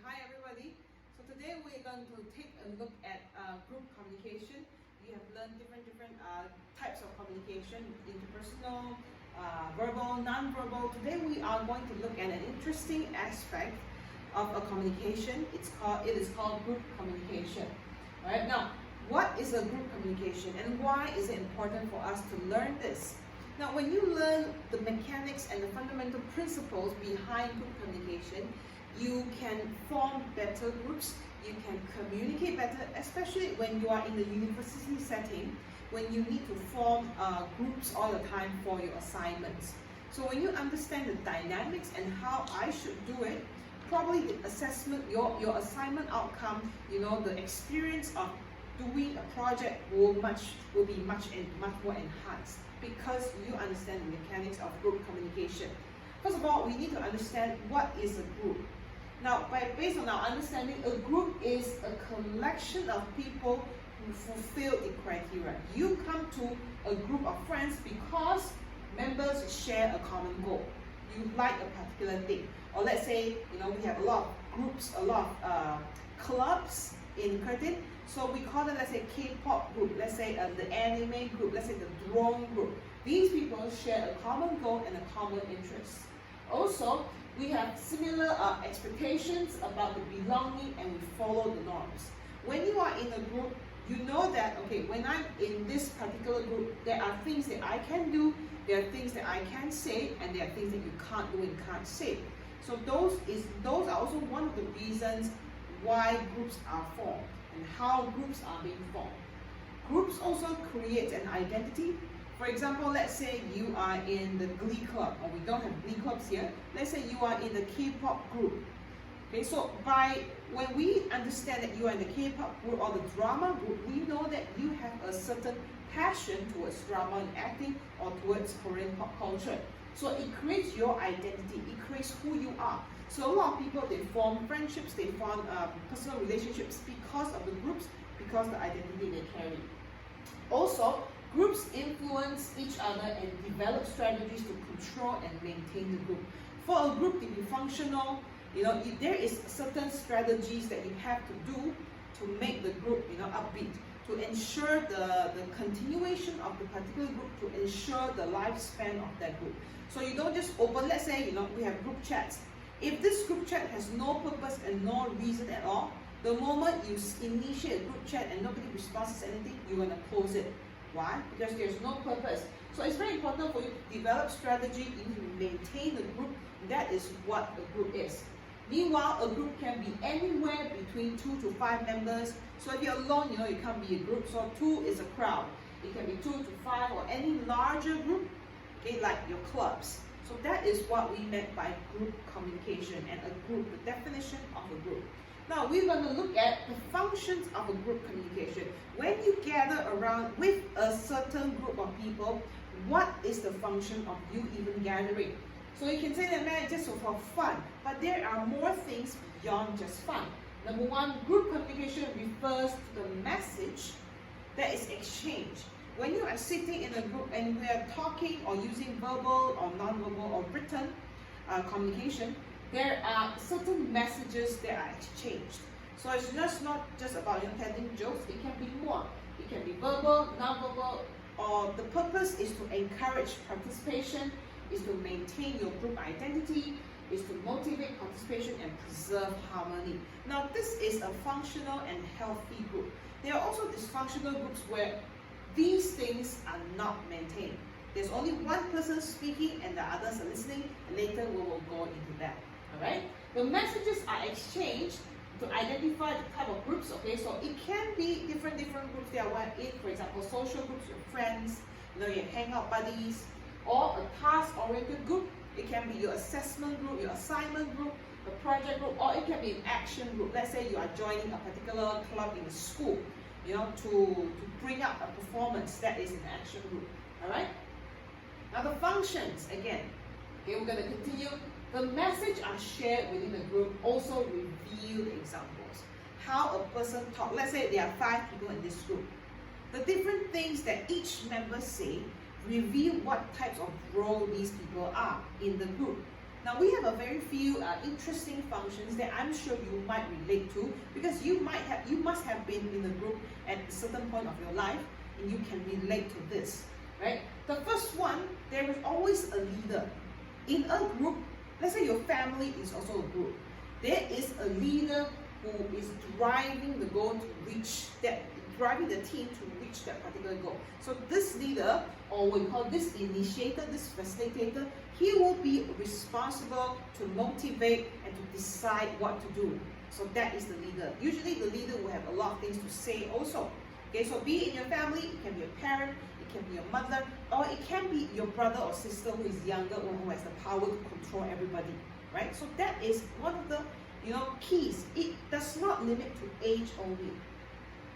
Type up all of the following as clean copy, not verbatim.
Hi everybody. So today we're going to take a look at group communication. We have learned different types of communication: interpersonal, verbal, non-verbal. Today we are going to look at an interesting aspect of a communication. It is called group communication. All right. Now, what is a group communication and why is it important for us to learn this? Now, when you learn the mechanics and the fundamental principles behind group communication, you can form better groups, you can communicate better, especially when you are in the university setting, when you need to form groups all the time for your assignments. So when you understand the dynamics and how I should do it, probably the assessment, your assignment outcome, the experience of doing a project will be much more enhanced because you understand the mechanics of group communication. First of all, we need to understand what is a group. Now, based on our understanding, a group is a collection of people who fulfill the criteria. You come to a group of friends because members share a common goal. You like a particular thing. Or let's say, we have a lot of groups, a lot of clubs in Curtin. So we call them, let's say, K-pop group, let's say the anime group, let's say the drone group. These people share a common goal and a common interest. Also, we have similar expectations about the belonging and we follow the norms. When you are in a group, you know that, okay, when I'm in this particular group, there are things that I can do, there are things that I can say, and there are things that you can't do and can't say. So those are also one of the reasons why groups are formed and how groups are being formed. Groups also create an identity. For example, let's say you are in the Glee Club, or we don't have Glee Clubs here. Let's say you are in the K-pop group. Okay, so when we understand that you are in the K-pop group or the drama group, we know that you have a certain passion towards drama and acting or towards Korean pop culture. So it creates your identity, it creates who you are. So a lot of people, they form friendships, they form personal relationships because of the groups, because the identity they carry. Also, groups influence each other and develop strategies to control and maintain the group. For a group to be functional, there is certain strategies that you have to do to make the group, upbeat, to ensure the continuation of the particular group, to ensure the lifespan of that group. So you don't just open, let's say, we have group chats. If this group chat has no purpose and no reason at all, the moment you initiate a group chat and nobody responds to anything, you're going to close it. Why? Because there's no purpose. So it's very important for you to develop strategy, you need to maintain the group. That is what a group is. Meanwhile, a group can be anywhere between 2 to 5 members. So if you're alone, you can't be a group. So 2 is a crowd. It can be 2 to 5 or any larger group, okay, like your clubs. So that is what we meant by group communication and a group, the definition of a group. Now we're going to look at the functions of a group communication. When you gather around with a certain group of people, what is the function of you even gathering? So you can say that, man, just for fun, but there are more things beyond just fun. Number one, group communication refers to the message that is exchanged. When you are sitting in a group and we are talking or using verbal or non-verbal or written communication, there are certain messages that are exchanged. So it's just not just about telling jokes, it can be more. It can be verbal, non-verbal, or the purpose is to encourage participation, is to maintain your group identity, is to motivate participation and preserve harmony. Now this is a functional and healthy group. There are also dysfunctional groups where these things are not maintained. There's only one person speaking and the others are listening, and later we will go into that. Alright? The messages are exchanged to identify the type of groups, okay? So it can be different groups that are in, for example, social groups, your friends, your hangout buddies, or a task-oriented group. It can be your assessment group, your assignment group, a project group, or it can be an action group. Let's say you are joining a particular club in the school, to bring up a performance. That is an action group. Alright? Now the functions, again, okay, we're going to continue. The message are shared within the group, also reveal examples. How a person talks. Let's say there are 5 people in this group. The different things that each member say reveal what types of role these people are in the group. Now we have a very few interesting functions that I'm sure you might relate to, because you must have been in a group at a certain point of your life, and you can relate to this, right? The first one, there is always a leader. In a group, let's say your family is also a group, there is a leader who is driving the goal to reach that, driving the team to reach that particular goal. So this leader, or we call this initiator, this facilitator, he will be responsible to motivate and to decide what to do. So that is the leader. Usually the leader will have a lot of things to say also. Okay, so be it in your family, it can be a parent, it can be your mother, or it can be your brother or sister who is younger or who has the power to control everybody, right? So that is one of the keys. It does not limit to age only.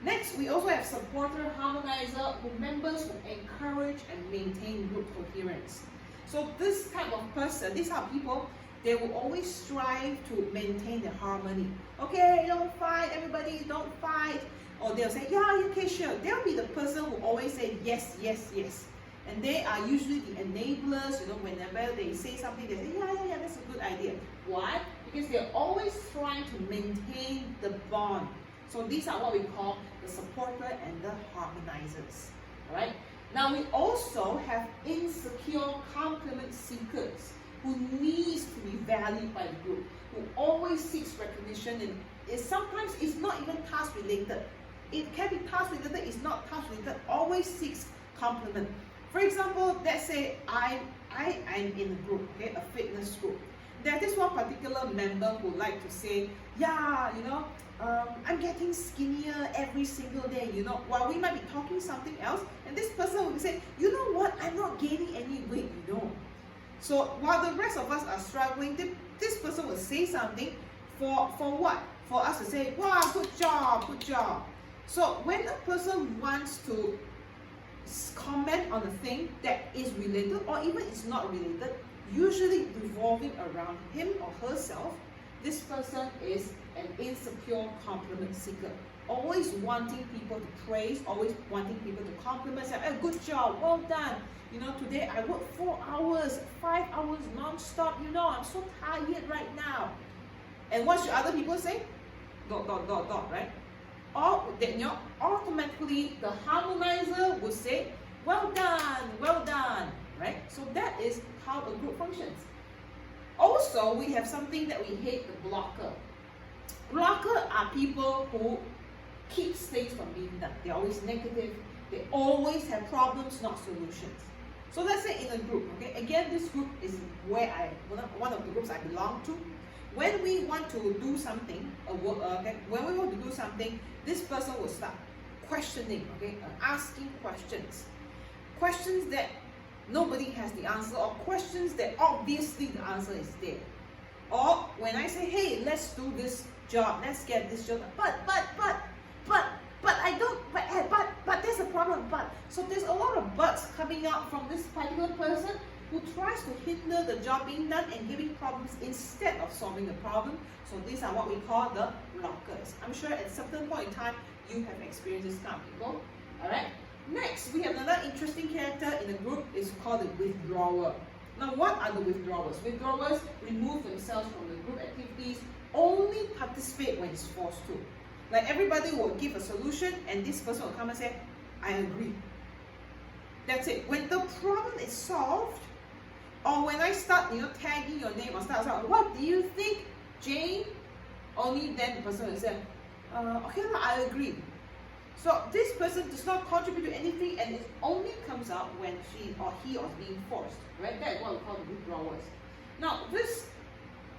Next, we also have supporter, harmonizer, who members who encourage and maintain group coherence. So this type of person, these are people, they will always strive to maintain the harmony. Okay, don't fight, everybody, don't fight. Or they'll say, yeah, okay, sure. They'll be the person who always say yes, yes, yes. And they are usually the enablers, whenever they say something, they say, yeah, that's a good idea. Why? Because they're always trying to maintain the bond. So these are what we call the supporter and the harmonizers. All right? Now we also have insecure compliment seekers who needs to be valued by the group, who always seeks recognition, and sometimes it's not even task related. It can be task related, it's not task related, always seeks compliment. For example, let's say I'm in a group, okay, a fitness group. There's this one particular member who like to say, yeah, I'm getting skinnier every single day, while we might be talking something else, and this person will say, you know what, I'm not gaining any weight, So while the rest of us are struggling, this person will say something for what? For us to say, wow, good job, good job. So when a person wants to comment on a thing that is related or even is not related, usually revolving around him or herself, this person is an insecure compliment seeker, always wanting people to praise, always wanting people to compliment, say, hey, good job, well done. Today I worked 4 hours, 5 hours non-stop, I'm so tired right now. And what should other people say? ... right? Or then automatically the harmonizer would say, well done, right? So that is how a group functions. Also, we have something that we hate, the blocker. Blocker are people who keep things from being done. They're always negative. They always have problems, not solutions. So let's say in a group, okay? Again, this group is where one of the groups I belong to. When we want to do something, when we want to do something, this person will start questioning, okay? Asking questions. Questions that nobody has the answer, or questions that obviously the answer is there. Or when I say, hey, let's do this job, let's get this job, but I don't, but there's a problem, but. So there's a lot of buts coming out from this particular person who tries to hinder the job being done and giving problems instead of solving the problem. So these are what we call the blockers. I'm sure at a certain point in time, you have experienced this kind of people. All right. Next, we have another interesting character in the group, is called the withdrawer. Now, what are the withdrawers? Withdrawers remove themselves from the group activities, only participate when it's forced to. Like everybody will give a solution, and this person will come and say, I agree. That's it. When the problem is solved, or when I start, tagging your name or start, what do you think, Jane? Only then the person will say, okay, I agree. So this person does not contribute to anything, and it only comes out when she or he is being forced, right? That's what we call the withdrawers. Now, these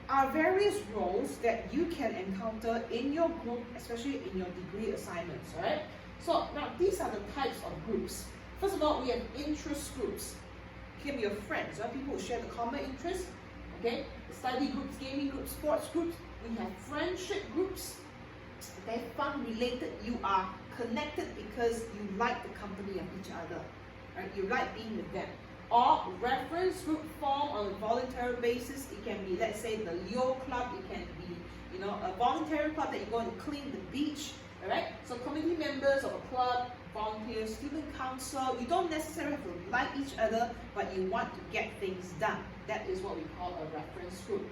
are various roles that you can encounter in your group, especially in your degree assignments, right? So now these are the types of groups. First of all, we have interest groups. It can be your friends, right? People who share the common interests, okay? Study groups, gaming groups, sports groups. We have friendship groups. They're fun related. You are connected because you like the company of each other, right? You like being with them. Or reference group form on a voluntary basis. It can be, let's say, the Leo Club. It can be, a voluntary club that you go and clean the beach, Alright? So community members of a club, volunteers, student council, you don't necessarily have to like each other, but you want to get things done. That is what we call a reference group.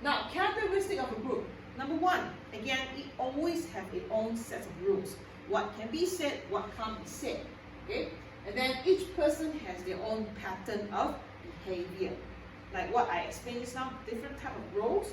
Now, characteristic of a group. Number one, again, it always have its own set of rules. What can be said, what can't be said. Okay? And then each person has their own pattern of behavior. Like what I explained just now, different type of roles.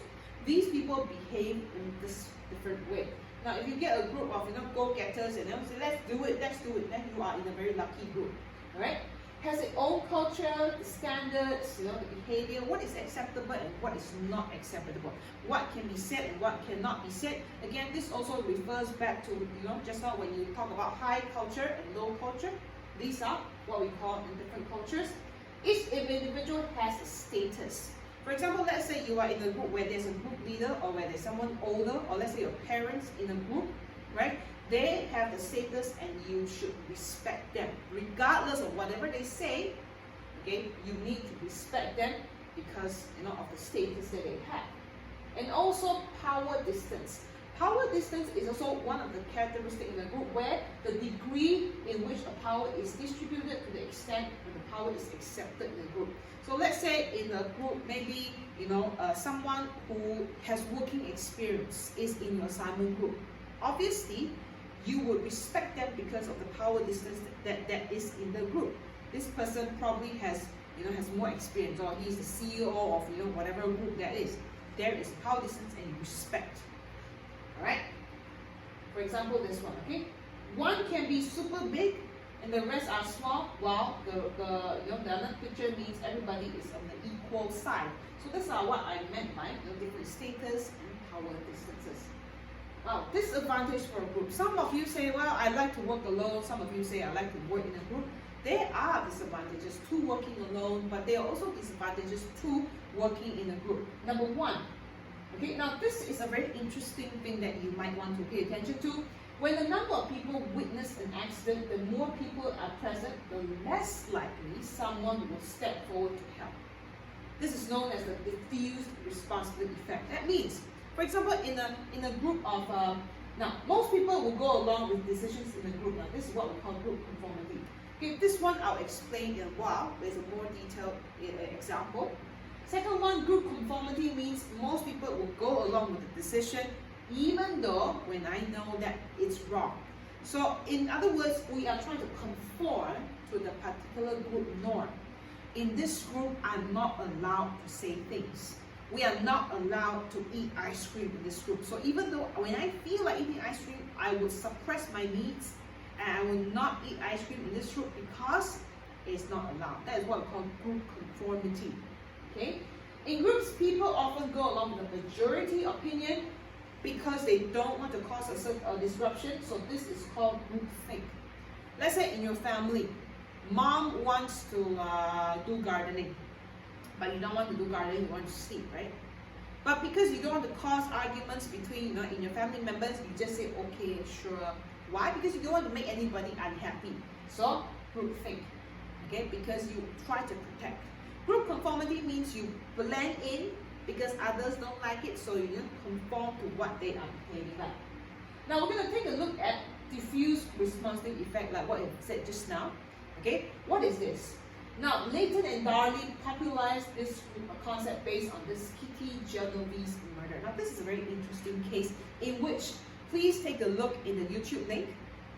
These people behave in this different way. Now, if you get a group of go-getters and say, let's do it, then you are in a very lucky group. Alright? Has its own culture, the standards, the behavior, what is acceptable and what is not acceptable. What can be said and what cannot be said. Again, this also refers back to, just now when you talk about high culture and low culture. These are what we call in different cultures. Each individual has a status. For example, let's say you are in a group where there's a group leader or where there's someone older, or let's say your parents in a group, right? They have the status and you should respect them. Regardless of whatever they say, okay, you need to respect them because of the status that they have. And also power distance. Power distance is also one of the characteristics in a group where the degree in which a power is distributed to the extent that the power is accepted in the group. So let's say in a group, maybe someone who has working experience is in your assignment group. Obviously, you would respect them because of the power distance that is in the group. This person probably has more experience, or he's the CEO of whatever group that is. There is power distance and you respect. Alright? For example, this one, okay? One can be super big and the rest are small, while the other picture means everybody is on the equal side. So that's what I meant by different status and power distances. Wow, disadvantage for a group. Some of you say, well, I like to work alone. Some of you say, I like to work in a group. There are disadvantages to working alone, but there are also disadvantages to working in a group. Number one, okay, now this is a very interesting thing that you might want to pay attention to. When the number of people witness an accident, the more people are present, the less likely someone will step forward to help. This is known as the diffused responsibility effect. That means, for example, in a group of, now most people will go along with decisions in a group. Now this is what we call group conformity. Okay, this one I'll explain in a while. There's a more detailed example. Second one, group conformity means most people will go along with the decision even though when I know that it's wrong. So in other words, we are trying to conform to the particular group norm. In this group, I'm not allowed to say things. We are not allowed to eat ice cream in this group. So even though when I feel like eating ice cream, I would suppress my needs and I will not eat ice cream in this group because it's not allowed. That is what we call group conformity. Okay? In groups, people often go along with the majority opinion because they don't want to cause a disruption. So this is called groupthink. Let's say in your family, mom wants to do gardening, but you don't want to do gardening, you want to sleep, right? But because you don't want to cause arguments between, in your family members, you just say, okay, sure. Why? Because you don't want to make anybody unhappy. So, groupthink, okay? Because you try to protect. Group conformity means you blend in because others don't like it, so you conform to what they are behaving like. Now, we're going to take a look at diffuse responsibility effect, like what I said just now. Okay, what is this? Now, Layton and Darley popularized this concept based on this Kitty Genovese murder. Now, this is a very interesting case in which, please take a look in the YouTube link,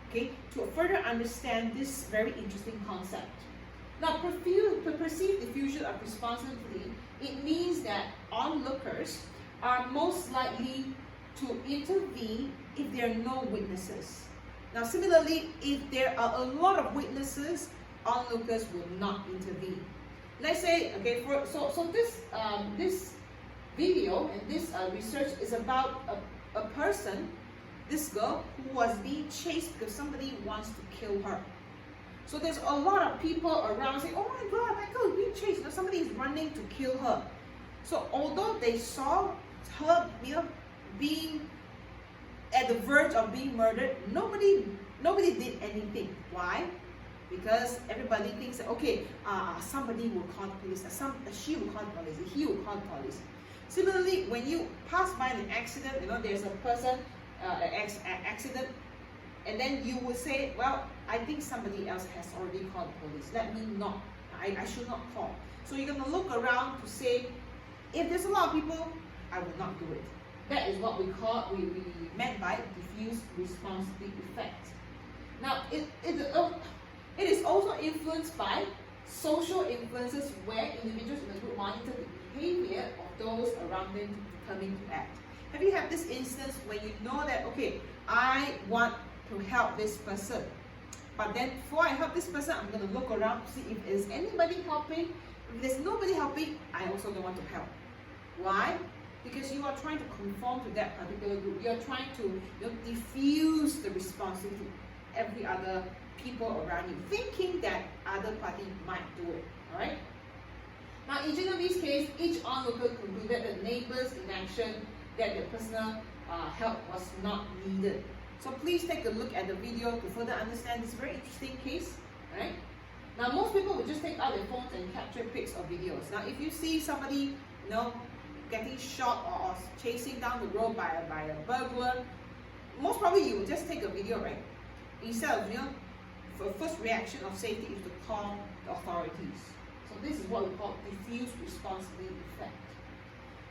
okay, to further understand this very interesting concept. Now, perceived diffusion of responsibility, it means that onlookers are most likely to intervene if there are no witnesses. Now, similarly, if there are a lot of witnesses, onlookers will not intervene. Let's say, okay, so this video and this research is about a person, this girl, who was being chased because somebody wants to kill her. So there's a lot of people around saying, oh my God, that girl is being chased. Somebody is running to kill her. So although they saw her being at the verge of being murdered, nobody did anything. Why? Because everybody thinks that, okay, somebody will call the police, she will call the police, he will call the police. Similarly, when you pass by an accident, there's a person, accident, And then you would say, well, I think somebody else has already called the police. Let me not. I should not call. So you're going to look around to say, if there's a lot of people, I will not do it. That is what we meant by diffuse responsibility effect. Now, it is also influenced by social influences where individuals in the group monitor the behavior of those around them to determine to act. Have you had this instance when you know that, okay, I want to help this person, but then before I help this person, I'm going to look around to see if there's anybody helping. If there's nobody helping, I also don't want to help. Why? Because you are trying to conform to that particular group. You are trying to diffuse the responsibility to every other people around you, thinking that other party might do it. Alright? Now, in Genevieve's case, each onlooker concluded that neighbors' inaction, that their personal help was not needed. So please take a look at the video to further understand this very interesting case. Right? Now, most people will just take out their phones and capture pics or videos. Now, if you see somebody, getting shot or chasing down the road by a burglar, most probably you will just take a video, right? Instead of, for first reaction of safety is to call the authorities. So this is what we call diffuse responsibility effect.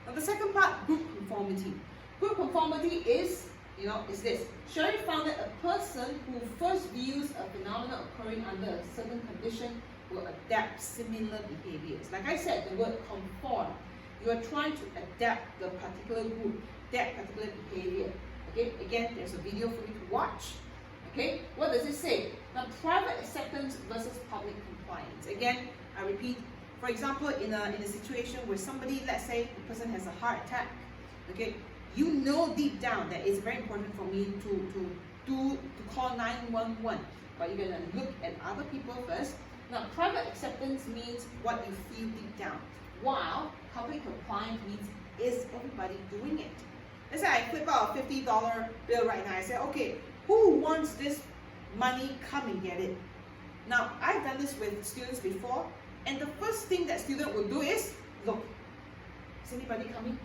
Now the second part, group conformity. Group conformity is this. Sherry found that a person who first views a phenomenon occurring under a certain condition will adapt similar behaviors. Like I said, the word conform. You are trying to adapt the particular group, that particular behavior. Okay, again, there's a video for you to watch. Okay, what does it say? Now, private acceptance versus public compliance. Again, I repeat, for example, in a situation where somebody, let's say the person has a heart attack, okay, you know deep down that it's very important for me to call 911, but you're gonna look at other people first. Now, private acceptance means what you feel deep down, while public compliance means is everybody doing it? Let's say I flip out a $50 bill right now. I say, okay, who wants this money? Come and get it. Now, I've done this with students before, and the first thing that student will do is, look, is anybody coming?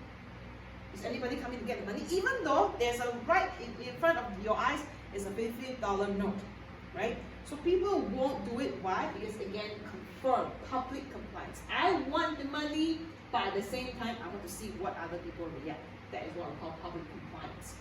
Is anybody coming to get the money? Even though there's a right in front of your eyes is a $50 note, right? So people won't do it. Why? Because again, confirm public compliance. I want the money, but at the same time, I want to see what other people react. That is what we call public compliance.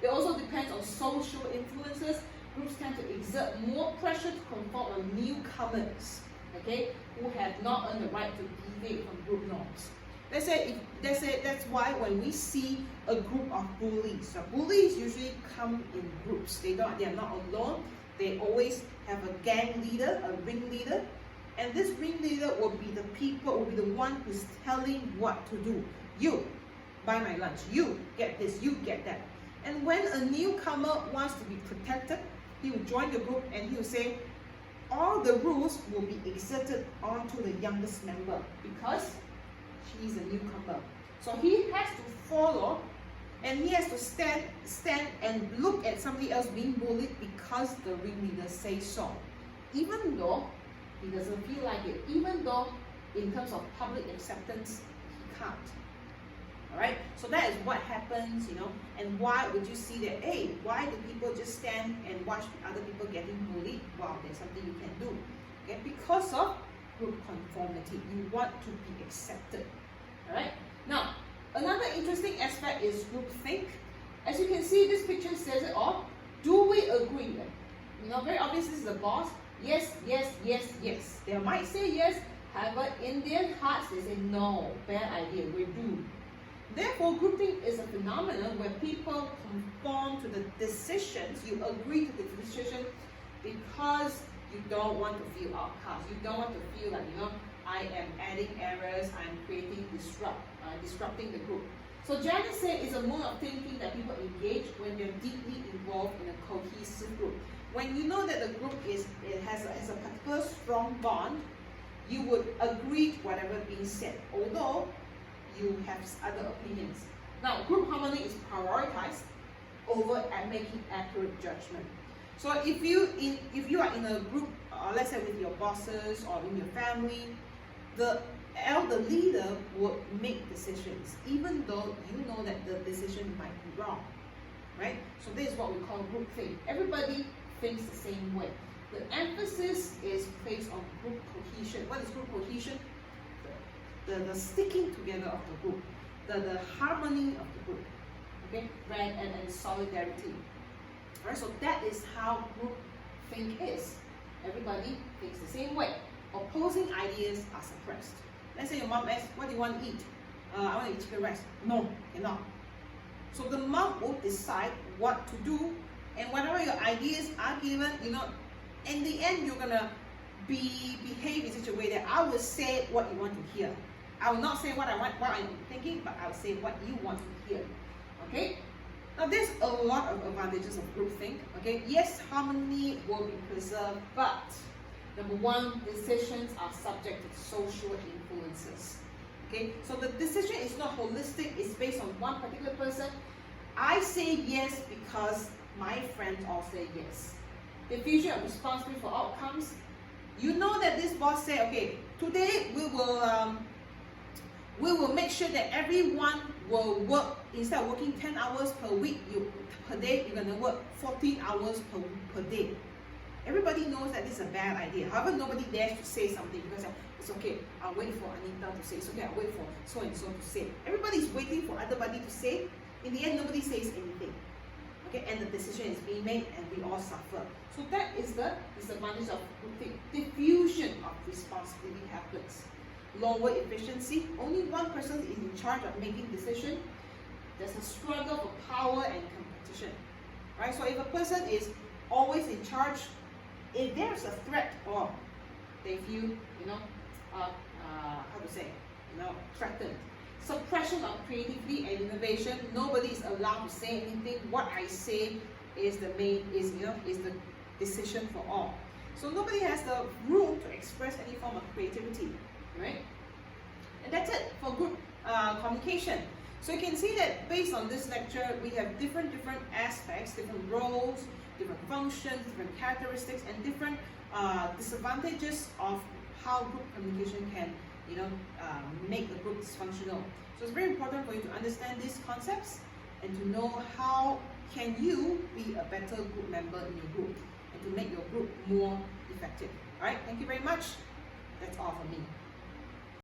It also depends on social influences. Groups tend to exert more pressure to conform on newcomers, okay, who have not earned the right to deviate from group norms. Let's say that's why when we see a group of bullies, so bullies usually come in groups. They are not alone. They always have a gang leader, a ringleader, and this ringleader will be the one who's telling what to do. You buy my lunch. You get this. You get that. And when a newcomer wants to be protected, he will join the group and he will say, all the rules will be exerted onto the youngest member because she is a newcomer. So he has to follow and he has to stand and look at somebody else being bullied because the ringleader says so. Even though he doesn't feel like it, even though in terms of public acceptance, he can't. Alright, so that is what happens, and why would you see that, hey, why do people just stand and watch other people getting bullied? Wow, there's something you can do. Okay, because of group conformity. You want to be accepted. Alright, now, another interesting aspect is groupthink. As you can see, this picture says it all. Do we agree? Very obvious, this is the boss. Yes, yes, yes, yes. They might say yes, however, in their hearts, they say no, bad idea, we're doomed. Therefore, groupthink is a phenomenon where people conform to the decisions, you agree to the decision because you don't want to feel outcast. You don't want to feel like, I am adding errors, I'm creating disrupting the group. So Janice said it's a mode of thinking that people engage when they're deeply involved in a cohesive group. When you know that the group has a particular strong bond, you would agree to whatever being said, although you have other opinions. Now, group harmony is prioritized over making accurate judgment. So if you are in a group, let's say with your bosses or in your family, the elder leader will make decisions, even though you know that the decision might be wrong, right? So this is what we call groupthink. Everybody thinks the same way. The emphasis is placed on group cohesion. What is group cohesion? The sticking together of the group, the harmony of the group, okay, and solidarity. All right, so that is how group think is. Everybody thinks the same way. Opposing ideas are suppressed. Let's say your mom asks, what do you want to eat? I want to eat chicken rice. No, cannot. So the mom will decide what to do, and whatever your ideas are given, in the end you're gonna behave in such a way that I will say what you want to hear. I will not say what I'm thinking, but I will say what you want to hear. Okay? Now there's a lot of advantages of groupthink. Okay? Yes, harmony will be preserved, but number one, decisions are subject to social influences. Okay? So the decision is not holistic, it's based on one particular person. I say yes because my friends all say yes. Diffusion of responsibility for outcomes. You know that this boss said, okay, today we will make sure that everyone will work, instead of working 10 hours per week, per day, you're going to work 14 hours per day. Everybody knows that this is a bad idea. However, nobody dares to say something because it's okay, I'll wait for Anita to say, it's okay, I'll wait for so and so to say. Everybody's waiting for everybody to say. In the end, nobody says anything. Okay, and the decision is being made and we all suffer. So that is the disadvantage of groupthink. Diffusion of responsibility happens. Lower efficiency. Only one person is in charge of making decision. There's a struggle for power and competition. Right? So if a person is always in charge, if there's a threat or they feel, threatened. Suppression of creativity and innovation. Nobody is allowed to say anything. What I say is the decision for all. So nobody has the room to express any form of creativity, right? And that's it for group communication. So you can see that based on this lecture, we have different aspects, different roles, different functions, different characteristics, and different disadvantages of how group communication can make the group dysfunctional. So it's very important for you to understand these concepts and to know how can you be a better group member in your group and to make your group more effective. All right, thank you very much. That's all from me.